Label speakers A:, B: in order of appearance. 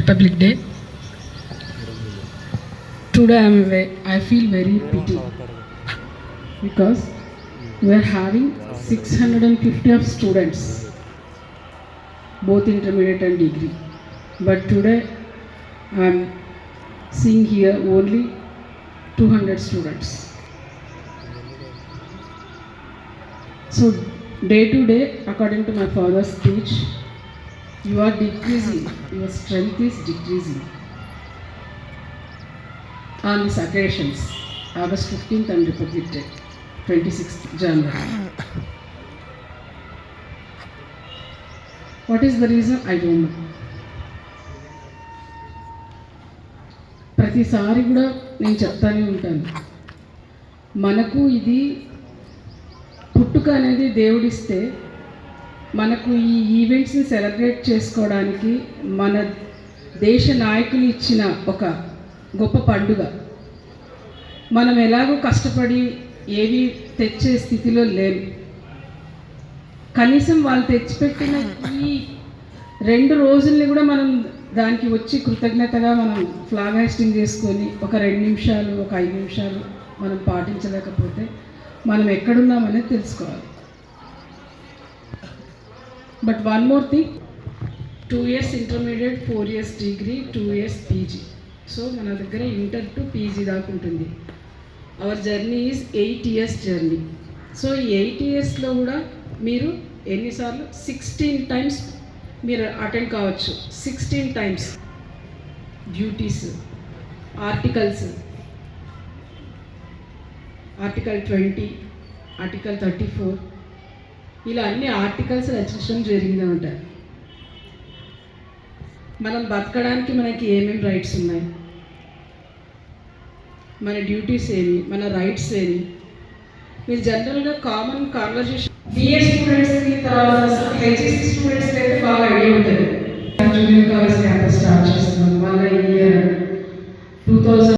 A: Republic Day. Today I feel very pity because we are having 650 of students, both intermediate and degree. But today I am seeing here only 200 students. So day to day, according to my father's speech, you are decreasing, your strength is decreasing. On these occasions, August 15th and Republic Day, 26th January. What is the reason? I don't know. ప్రతిసారి కూడా నేను చెప్తానే ఉంటాను, మనకు ఇది పుట్టుక అనేది దేవుడిస్తే మనకు ఈ ఈవెంట్స్ని సెలబ్రేట్ చేసుకోవడానికి మన దేశ నాయకులు ఇచ్చిన ఒక గొప్ప పండుగ. మనం ఎలాగో కష్టపడి ఏవి తెచ్చే స్థితిలో లేము. కనీసం వాళ్ళు తెచ్చిపెట్టిన ఈ 2 రోజుల్ని కూడా మనం దానికి వచ్చి కృతజ్ఞతగా మనం ఫ్లాగ్ హాస్టింగ్ చేసుకొని ఒక 2 నిమిషాలు, ఒక 5 నిమిషాలు మనం పాటించలేకపోతే మనం ఎక్కడున్నామనేది తెలుసుకోవాలి. But one more thing, 2 years intermediate, 4 years degree, 2 years PG. So మన దగ్గర ఇంటర్ టు పీజీ దాకా ఉంటుంది. Our journey is 8 years journey. సో ఈ 8 yearsలో కూడా మీరు ఎన్నిసార్లు 16 times మీరు అటెండ్ కావచ్చు. 16 times duties, articles, article 20, article 34, ఇలా అన్ని ఆర్టికల్స్ రచించడం జరిగింది ఉంటాయి. మనం బతకడానికి మనకి ఏమేమి రైట్స్ ఉన్నాయి, మన డ్యూటీస్ ఏమి, మన రైట్స్ ఏమి, మీరు జనరల్గా కామన్ కాన్వర్జేషన్ బిఎడ్ స్టూడెంట్స్కి తర్వాత హెచ్ఎస్సి స్టూడెంట్స్కి అయితే బాగా ఐడియా ఉంటుంది.